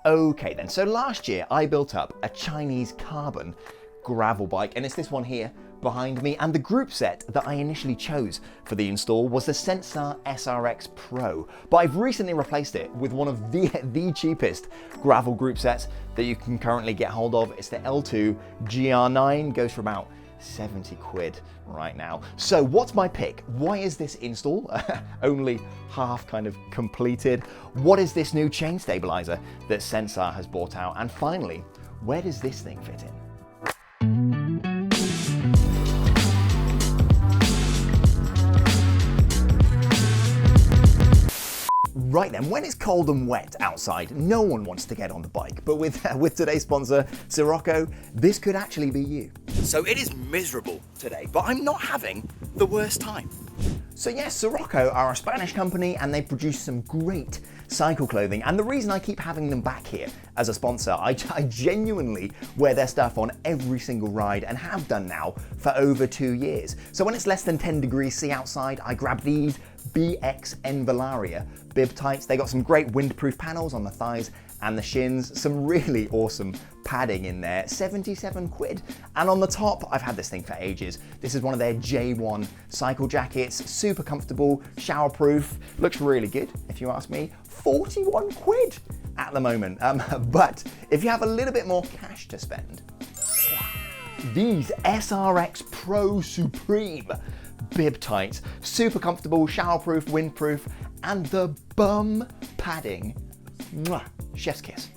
Okay then, so last year I built up a Chinese carbon gravel bike, and it's this one here behind me, and the group set that I initially chose for the install was the Sensah SRX Pro, but I've recently replaced it with one of the cheapest gravel group sets that you can currently get hold of. It's the L-TWOO GR9, goes for about 70 quid right now. So what's my pick? Why is this install only half kind of completed? What is this new chain stabilizer that Sensah has brought out? And finally, where does this thing fit in? Right then, when it's cold and wet outside, no one wants to get on the bike, but with today's sponsor, Siroko, this could actually be you. So it is miserable today, but I'm not having the worst time. So yes, Siroko are a Spanish company and they produce some great cycle clothing, and the reason I keep having them back here as a sponsor, I genuinely wear their stuff on every single ride and have done now for over 2 years. So when it's less than 10 degrees C outside, I grab these BX Envelaria bib tights. They got some great windproof panels on the thighs and the shins, some really awesome padding in there, 77 quid. And on the top, I've had this thing for ages. This is one of their J1 cycle jackets, super comfortable, showerproof, looks really good if you ask me, 41 quid at the moment. But if you have a little bit more cash to spend, these SRX Pro Supreme bib tights, super comfortable, showerproof, windproof, and the bum padding, mwah, chef's kiss.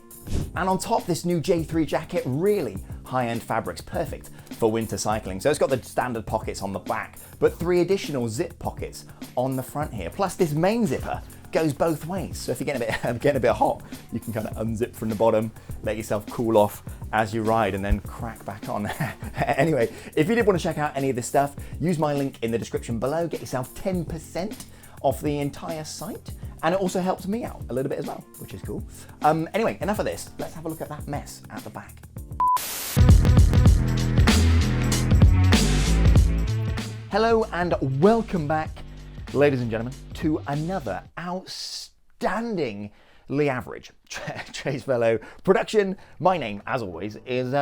And on top, this new J3 jacket, really high-end fabrics, perfect for winter cycling. So it's got the standard pockets on the back, but 3 additional zip pockets on the front here. Plus this main zipper goes both ways. So if you're getting a bit hot, you can kind of unzip from the bottom, let yourself cool off as you ride, and then crack back on. Anyway, if you did want to check out any of this stuff, use my link in the description below, get yourself 10% off the entire site. And it also helps me out a little bit as well, which is cool. Anyway, enough of this. Let's have a look at that mess at the back. Hello and welcome back, ladies and gentlemen, to another outstandingly average Trace Velo production. My name, as always, is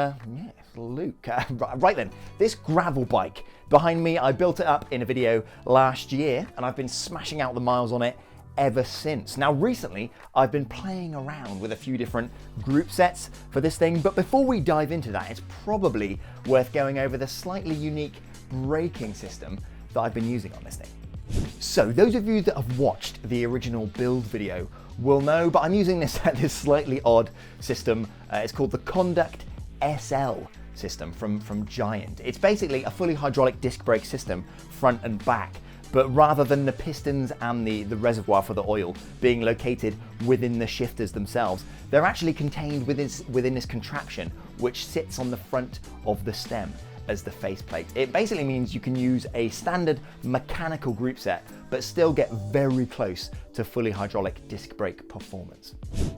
Luke. Right then, this gravel bike behind me, I built it up in a video last year, and I've been smashing out the miles on it ever since. Now recently I've been playing around with a few different group sets for this thing, but before we dive into that, it's probably worth going over the slightly unique braking system that I've been using on this thing. So those of you that have watched the original build video will know, but I'm using this slightly odd system. It's called the Conduct SL system from Giant. It's basically a fully hydraulic disc brake system, front and back, but rather than the pistons and the reservoir for the oil being located within the shifters themselves, they're actually contained within this contraption, which sits on the front of the stem as the faceplate. It basically means you can use a standard mechanical group set, but still get very close to fully hydraulic disc brake performance.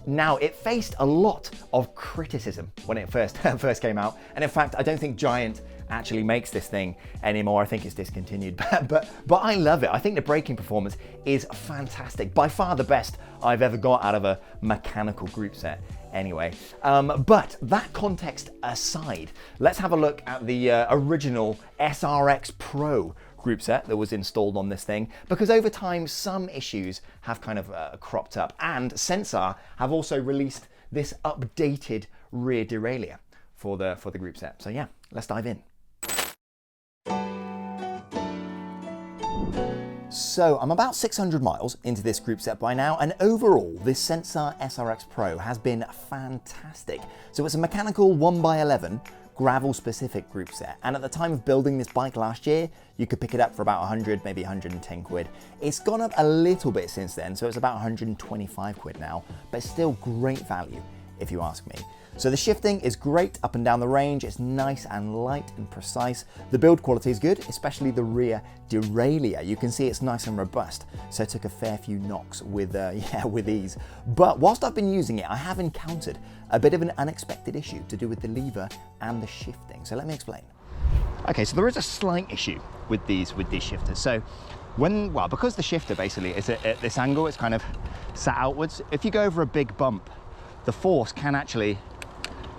Now, it faced a lot of criticism when it first came out, and in fact, I don't think Giant actually makes this thing anymore. I think it's discontinued, but I love it. I think the braking performance is fantastic. By far the best I've ever got out of a mechanical group set anyway. But that context aside, let's have a look at the original SRX Pro group set that was installed on this thing, because over time some issues have kind of cropped up, and Sensah have also released this updated rear derailleur for the group set. So yeah, let's dive in. So I'm about 600 miles into this group set by now, and overall this Sensah SRX Pro has been fantastic. So it's a mechanical 1x11 gravel specific group set, and at the time of building this bike last year, you could pick it up for about 100, maybe 110 quid. It's gone up a little bit since then, so it's about 125 quid now, but still great value if you ask me. So the shifting is great up and down the range. It's nice and light and precise. The build quality is good, especially the rear derailleur. You can see it's nice and robust, so I took a fair few knocks with ease. But whilst I've been using it, I have encountered a bit of an unexpected issue to do with the lever and the shifting. So let me explain. Okay, so there is a slight issue with these shifters. So because the shifter basically is at this angle, it's kind of sat outwards. If you go over a big bump the force can actually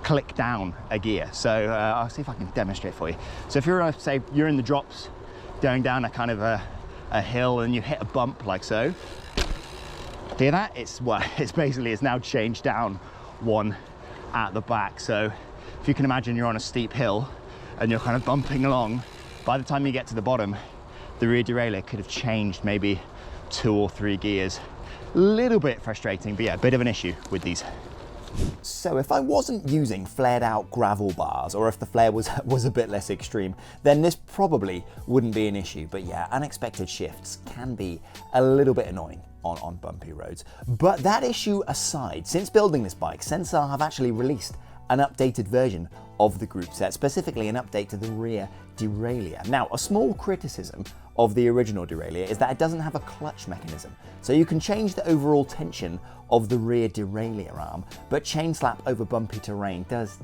click down a gear. So I'll see if I can demonstrate for you. So if you're, say, you're in the drops, going down a kind of a hill, and you hit a bump like so, hear that? It's now changed down one at the back. So if you can imagine you're on a steep hill and you're kind of bumping along, by the time you get to the bottom, the rear derailleur could have changed maybe 2 or 3 gears. A little bit frustrating, but yeah, a bit of an issue with these. So if I wasn't using flared out gravel bars, or if the flare was a bit less extreme, then this probably wouldn't be an issue. But yeah, unexpected shifts can be a little bit annoying on bumpy roads. But that issue aside, since building this bike, Sensah have actually released an updated version of the group set, specifically an update to the rear derailleur. Now, a small criticism of the original derailleur is that it doesn't have a clutch mechanism. So you can change the overall tension of the rear derailleur arm, but chain slap over bumpy terrain does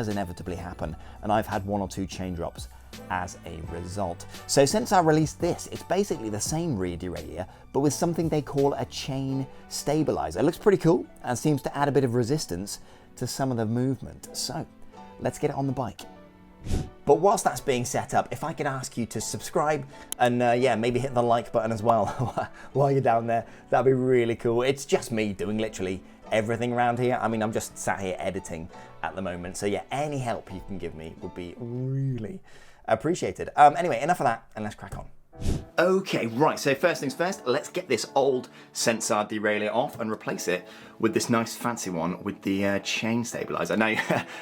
inevitably happen, and I've had 1 or 2 chain drops as a result. So Sensah released this. It's basically the same rear derailleur, but with something they call a chain stabiliser. It looks pretty cool and seems to add a bit of resistance to some of the movement. So let's get it on the bike. But whilst that's being set up, if I could ask you to subscribe and yeah, maybe hit the like button as well while you're down there, that'd be really cool. It's just me doing literally everything around here. I mean, I'm just sat here editing at the moment. So yeah, any help you can give me would be really appreciated. Anyway, enough of that, and let's crack on. Okay, right, so first things first, let's get this old Sensah derailleur off and replace it with this nice fancy one with the chain stabiliser. Now you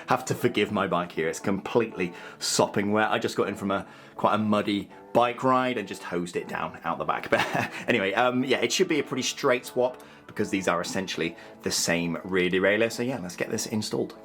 have to forgive my bike here, it's completely sopping wet. I just got in from quite a muddy bike ride and just hosed it down out the back. But anyway, yeah, it should be a pretty straight swap because these are essentially the same rear derailleur. So yeah, let's get this installed.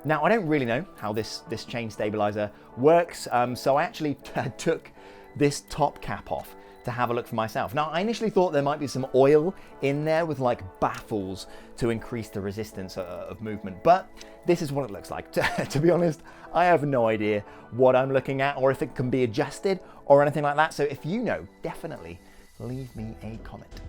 Now, I don't really know how this chain stabiliser works, so I actually took this top cap off to have a look for myself. Now, I initially thought there might be some oil in there with like baffles to increase the resistance of movement, but this is what it looks like. To be honest, I have no idea what I'm looking at or if it can be adjusted or anything like that, so if you know, definitely leave me a comment.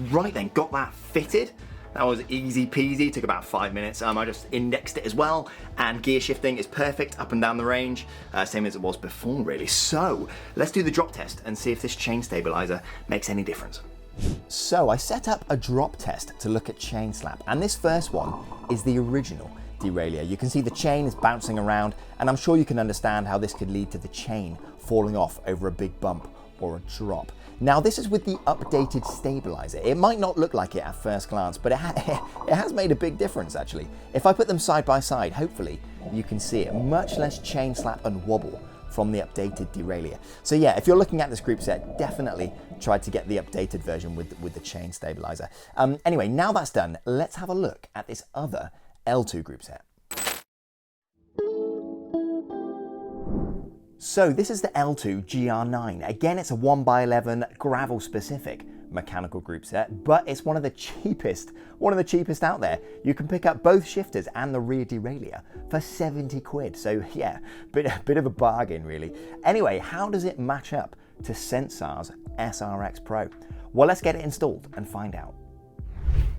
Right then, got that fitted. That was easy peasy, took about 5 minutes. I just indexed it as well, and gear shifting is perfect up and down the range, same as it was before really. So let's do the drop test and see if this chain stabiliser makes any difference. So I set up a drop test to look at chain slap, and this first one is the original derailleur. You can see the chain is bouncing around, and I'm sure you can understand how this could lead to the chain falling off over a big bump or a drop. Now this is with the updated stabiliser. It might not look like it at first glance, but it has made a big difference actually. If I put them side by side, hopefully you can see it. Much less chain slap and wobble from the updated derailleur. So yeah, if you're looking at this group set, definitely try to get the updated version with the chain stabiliser. Anyway, now that's done, let's have a look at this other L-TWOO group set. So this is the L-TWOO GR9. Again, it's a 1x11 gravel specific mechanical group set, but it's one of the cheapest out there. You can pick up both shifters and the rear derailleur for 70 quid. So yeah, bit of a bargain really. Anyway, how does it match up to Sensah's SRX Pro? Well, let's get it installed and find out.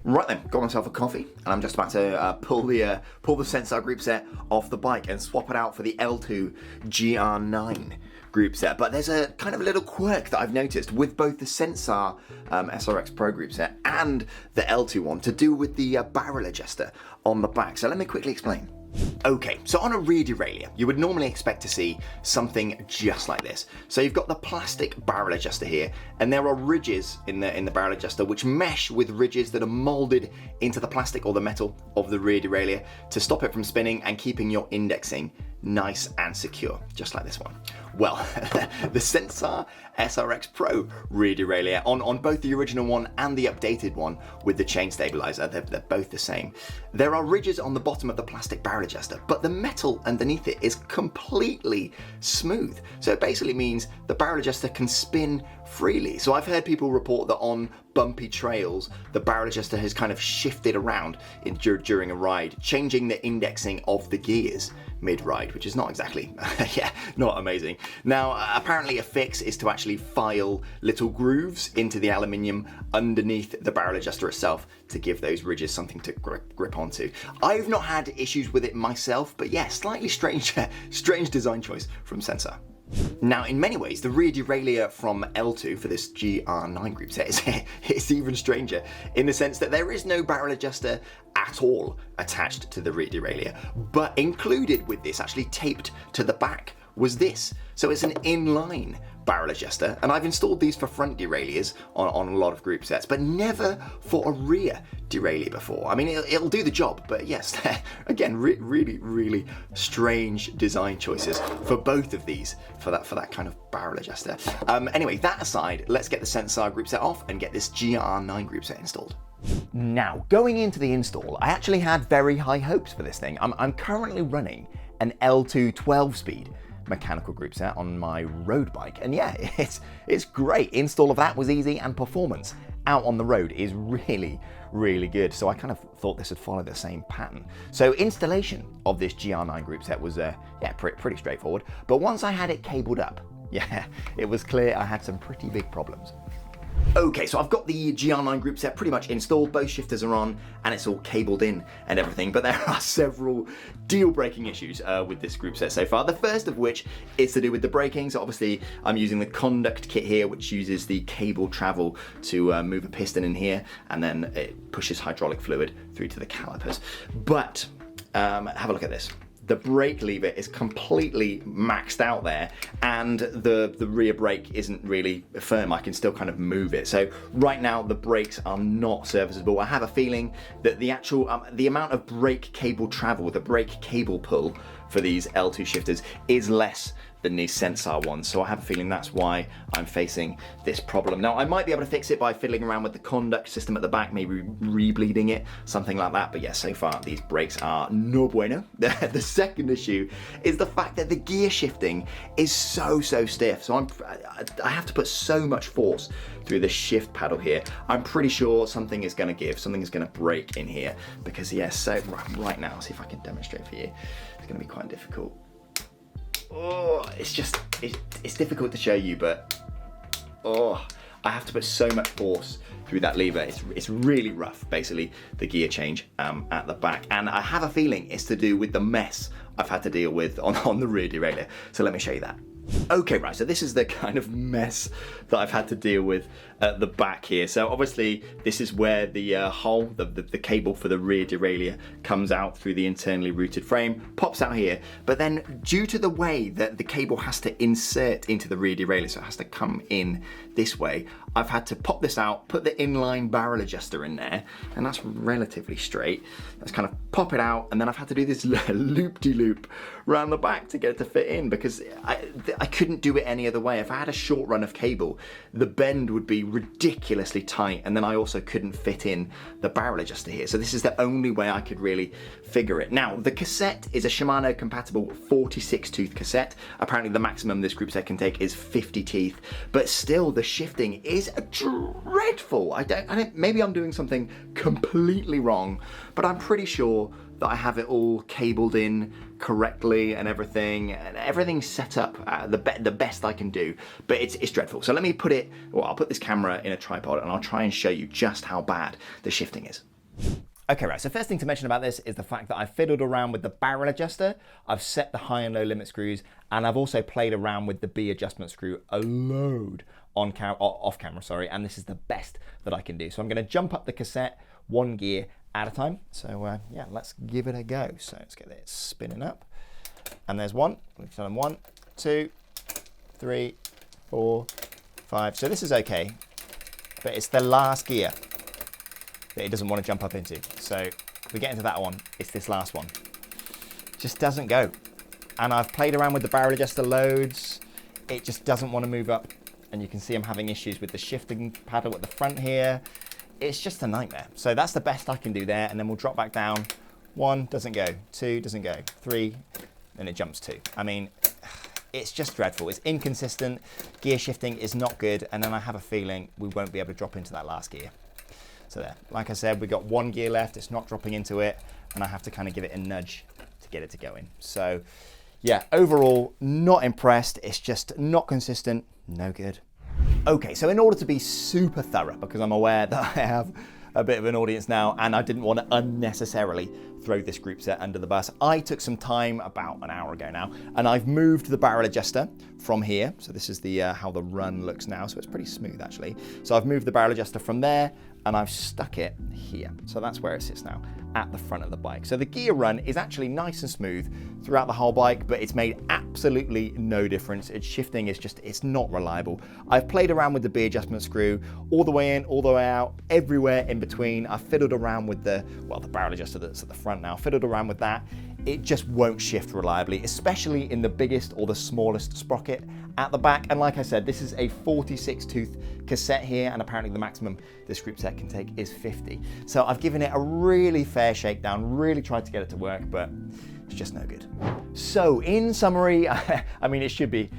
Right then, got myself a coffee, and I'm just about to pull the Sensah group set off the bike and swap it out for the L-TWOO GR9 group set. But there's a kind of little quirk that I've noticed with both the Sensah SRX Pro group set and the L-TWOO one to do with the barrel adjuster on the back. So let me quickly explain. Okay, so on a rear derailleur, you would normally expect to see something just like this. So you've got the plastic barrel adjuster here, and there are ridges in the barrel adjuster which mesh with ridges that are molded into the plastic or the metal of the rear derailleur to stop it from spinning and keeping your indexing nice and secure, just like this one. Well, the Sensah SRX Pro rear derailleur, on both the original one and the updated one with the chain stabiliser, they're both the same. There are ridges on the bottom of the plastic barrel adjuster, but the metal underneath it is completely smooth. So it basically means the barrel adjuster can spin freely. So I've heard people report that on bumpy trails, the barrel adjuster has kind of shifted around during a ride, changing the indexing of the gears mid-ride, which is not exactly, yeah, not amazing. Now, apparently a fix is to actually file little grooves into the aluminium underneath the barrel adjuster itself to give those ridges something to grip onto. I've not had issues with it myself, but yeah, slightly strange design choice from Sensah. Now, in many ways, the rear derailleur from L-TWOO for this GR9 group set is even stranger in the sense that there is no barrel adjuster at all attached to the rear derailleur, but included with this, actually taped to the back, was this. So it's an inline barrel adjuster, and I've installed these for front derailleurs on a lot of group sets, but never for a rear derailleur before. I mean, it'll do the job, but yes, again, really strange design choices for both of these for that kind of barrel adjuster. Anyway, that aside, let's get the Sensah group set off and get this GR9 group set installed. Now, going into the install, I actually had very high hopes for this thing. I'm currently running an L-TWOO 12-speed mechanical group set on my road bike, and yeah, it's great. Install of that was easy, and performance out on the road is really good. So I kind of thought this would follow the same pattern. So installation of this GR9 group set was yeah, pretty straightforward. But once I had it cabled up, yeah, it was clear I had some pretty big problems. Okay, so I've got the GR9 group set pretty much installed, both shifters are on, and it's all cabled in and everything, but there are several deal-breaking issues with this group set so far. The first of which is to do with the braking. So obviously I'm using the conduct kit here, which uses the cable travel to move a piston in here, and then it pushes hydraulic fluid through to the calipers. But have a look at this. The brake lever is completely maxed out there, and the rear brake isn't really firm. I can still kind of move it. So right now the brakes are not serviceable. I have a feeling that the actual the amount of brake cable travel, the brake cable pull for these L-TWOO shifters is less than these Sensah ones. So I have a feeling that's why I'm facing this problem. Now, I might be able to fix it by fiddling around with the conduct system at the back, maybe re-bleeding it, something like that. But yeah, so far these brakes are no bueno. The second issue is the fact that the gear shifting is so stiff. So I have to put so much force through the shift paddle here. I'm pretty sure something is gonna give, something is gonna break in here, because yeah, so right now, see if I can demonstrate for you. It's gonna be quite difficult. Oh, it's difficult to show you, but oh, I have to put so much force through that lever. It's really rough, basically, the gear change at the back. And I have a feeling it's to do with the mess I've had to deal with on the rear derailleur. So let me show you that. Okay, right, so this is the kind of mess that I've had to deal with at the back here. So obviously this is where the hole, the cable for the rear derailleur comes out through the internally routed frame, pops out here, but then due to the way that the cable has to insert into the rear derailleur, so it has to come in this way, I've had to pop this out, put the inline barrel adjuster in there, and that's relatively straight. Let's kind of pop it out, and then I've had to do this loop-de-loop around the back to get it to fit in, because I couldn't do it any other way. If I had a short run of cable, the bend would be ridiculously tight, and then I also couldn't fit in the barrel adjuster here. So this is the only way I could really figure it. Now, the cassette is a Shimano compatible 46 tooth cassette. Apparently the maximum this group set can take is 50 teeth, but still the shifting is dreadful. Maybe I'm doing something completely wrong, but I'm pretty sure that I have it all cabled in correctly and everything's set up the best I can do, but it's dreadful. So let me put it, well, I'll put this camera in a tripod and I'll try and show you just how bad the shifting is. Okay, right, so first thing to mention about this is the fact that I fiddled around with the barrel adjuster, I've set the high and low limit screws, and I've also played around with the B adjustment screw a load off camera, sorry, and this is the best that I can do. So I'm gonna jump up the cassette one gear at a time. So yeah, let's give it a go. So let's get it spinning up. And there's one, we've done 1, 2, 3, 4, 5. So this is okay, but it's the last gear that it doesn't want to jump up into. So if we get into that one, it's this last one. Just doesn't go. And I've played around with the barrel adjuster loads. It just doesn't want to move up. And you can see I'm having issues with the shifting paddle at the front here. It's just a nightmare. So that's the best I can do there. And then we'll drop back down. 1 doesn't go, 2 doesn't go, 3, then it jumps 2. I mean, it's just dreadful. It's inconsistent, gear shifting is not good, and then I have a feeling we won't be able to drop into that last gear. So there, like I said, we got one gear left, it's not dropping into it, and I have to kind of give it a nudge to get it to go in. So yeah, overall, not impressed. It's just not consistent, no good. Okay, so in order to be super thorough, because I'm aware that I have a bit of an audience now, and I didn't want to unnecessarily throw this group set under the bus, I took some time, about an hour ago now, and I've moved the barrel adjuster from here. So this is the how the run looks now, so it's pretty smooth actually. So I've moved the barrel adjuster from there, and I've stuck it here. So that's where it sits now, at the front of the bike. So the gear run is actually nice and smooth throughout the whole bike, but it's made absolutely no difference. Its shifting is just, it's not reliable. I've played around with the B adjustment screw all the way in, all the way out, everywhere in between. I've fiddled around with the barrel adjuster that's at the front now, fiddled around with that. It just won't shift reliably, especially in the biggest or the smallest sprocket at the back. And like I said, this is a 46 tooth cassette here, and apparently the maximum this group set can take is 50. So I've given it a really fair shakedown, really tried to get it to work, but it's just no good. So in summary, I mean, it should be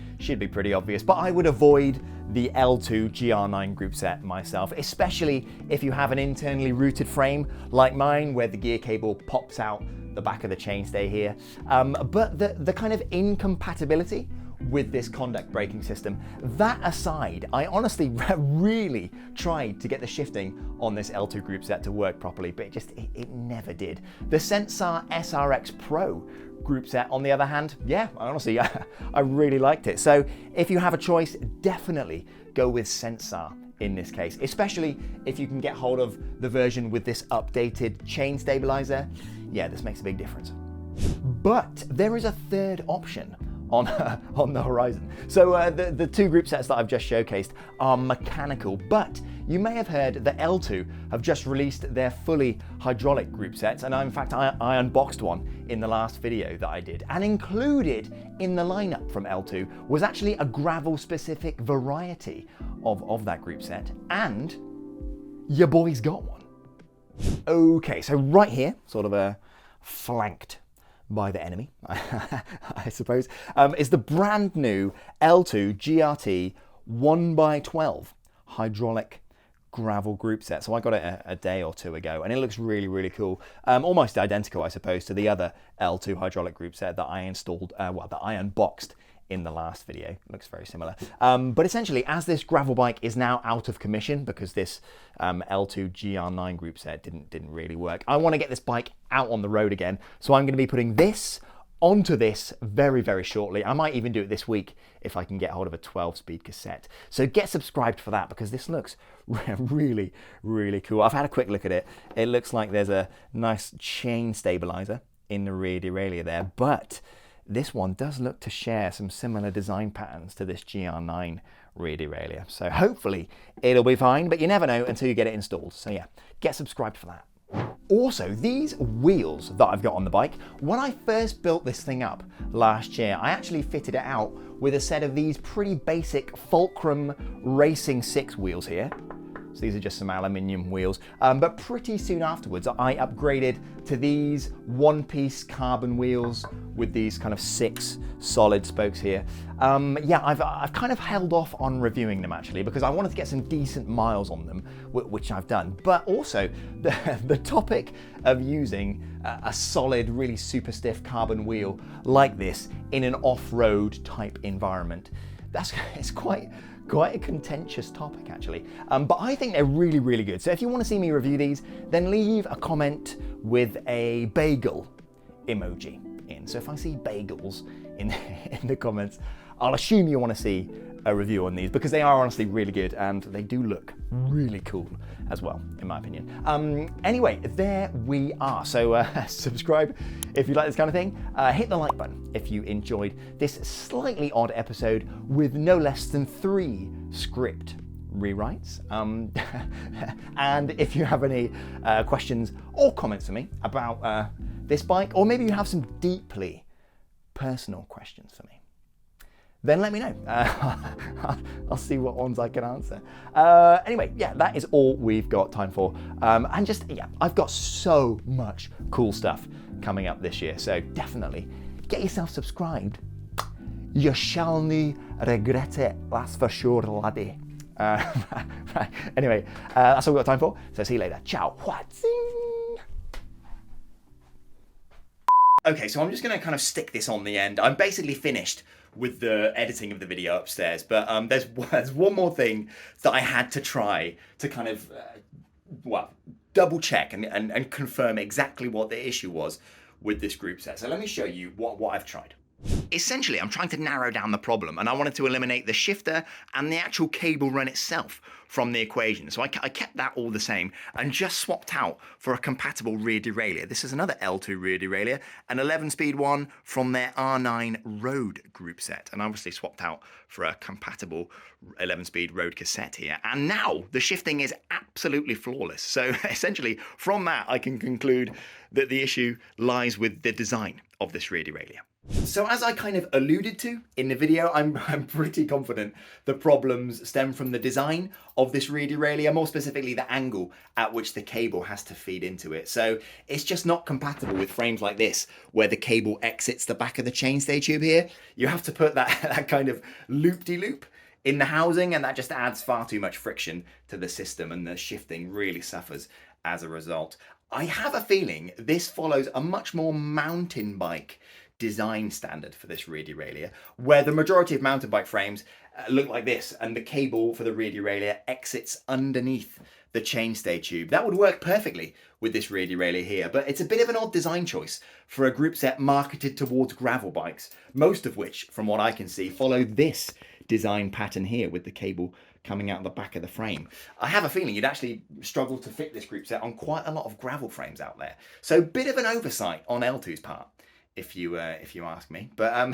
pretty obvious, but I would avoid the L-TWOO GR9 group set myself, especially if you have an internally routed frame like mine, where the gear cable pops out the back of the chainstay here. But the kind of incompatibility with this conduct braking system, that aside, I honestly really tried to get the shifting on this L-TWOO group set to work properly, but it never did. The Sensah SRX Pro group set, on the other hand, yeah, honestly, I really liked it. So if you have a choice, definitely go with Sensah in this case, especially if you can get hold of the version with this updated chain stabilizer. Yeah, this makes a big difference. But there is a third option on the horizon. So the two group sets that I've just showcased are mechanical, but you may have heard that L-TWOO have just released their fully hydraulic group sets, and in fact I unboxed one in the last video that I did, and included in the lineup from L-TWOO was actually a gravel specific variety of that group set, and your boy's got one. Okay, so right here, sort of flanked by the enemy, I suppose, is the brand new L-TWOO GRT 1x12 hydraulic gravel group set. So I got it a day or two ago, and it looks really, really cool. Almost identical, I suppose, to the other L-TWOO hydraulic group set that I installed, that I unboxed in the last video. It looks very similar. But essentially, as this gravel bike is now out of commission because this L-TWOO GR9 group set didn't really work, I want to get this bike out on the road again. So I'm going to be putting this onto this very, very shortly. I might even do it this week if I can get hold of a 12-speed cassette. So get subscribed for that, because this looks really, really cool. I've had a quick look at it. It looks like there's a nice chain stabilizer in the rear derailleur there, but this one does look to share some similar design patterns to this GR9 rear derailleur. So hopefully it'll be fine, but you never know until you get it installed. So yeah, get subscribed for that. Also, these wheels that I've got on the bike, when I first built this thing up last year, I actually fitted it out with a set of these pretty basic Fulcrum Racing 6 wheels here. So these are just some aluminium wheels, but pretty soon afterwards I upgraded to these one-piece carbon wheels with these kind of 6 solid spokes here. Yeah, I've kind of held off on reviewing them actually, because I wanted to get some decent miles on them, which I've done. But also the topic of using a solid, really super stiff carbon wheel like this in an off-road type environment, it's quite a contentious topic actually, but I think they're really, really good. So if you want to see me review these, then leave a comment with a bagel emoji in. So if I see bagels in the comments, I'll assume you want to see a review on these, because they are honestly really good and they do look really cool as well, in my opinion. Anyway, there we are. So subscribe if you like this kind of thing. Hit the like button if you enjoyed this slightly odd episode with no less than 3 script rewrites. And if you have any questions or comments for me about this bike, or maybe you have some deeply personal questions for me, then let me know. I'll see what ones I can answer. Anyway, yeah, that is all we've got time for. And just, yeah, I've got so much cool stuff coming up this year, so definitely get yourself subscribed. You shall nie regret it, that's for sure, laddie. Right. Anyway, that's all we've got time for, so see you later. Ciao. Okay, so I'm just going to kind of stick this on the end. I'm basically finished with the editing of the video upstairs, but there's one more thing that I had to try to kind of, double check and confirm exactly what the issue was with this group set. So let me show you what I've tried. Essentially, I'm trying to narrow down the problem, and I wanted to eliminate the shifter and the actual cable run itself from the equation. So I kept that all the same and just swapped out for a compatible rear derailleur. This is another L-TWOO rear derailleur, an 11-speed one from their R9 road group set, and obviously swapped out for a compatible 11-speed road cassette here. And now the shifting is absolutely flawless. So essentially, from that, I can conclude that the issue lies with the design of this rear derailleur. So as I kind of alluded to in the video, I'm pretty confident the problems stem from the design of this rear derailleur, more specifically the angle at which the cable has to feed into it. So it's just not compatible with frames like this, where the cable exits the back of the chainstay tube here. You have to put that kind of loop-de-loop in the housing, and that just adds far too much friction to the system, and the shifting really suffers as a result. I have a feeling this follows a much more mountain bike design standard for this rear derailleur, where the majority of mountain bike frames look like this, and the cable for the rear derailleur exits underneath the chainstay tube. That would work perfectly with this rear derailleur here, but it's a bit of an odd design choice for a group set marketed towards gravel bikes, most of which, from what I can see, follow this design pattern here with the cable coming out the back of the frame. I have a feeling you'd actually struggle to fit this group set on quite a lot of gravel frames out there. So bit of an oversight on L-TWOO's part, if you ask me. But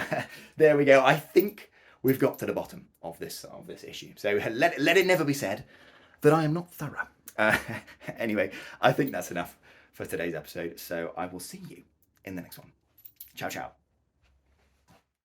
there we go. I think we've got to the bottom of this issue. So let it never be said that I am not thorough. Anyway, I think that's enough for today's episode. So I will see you in the next one. Ciao, ciao.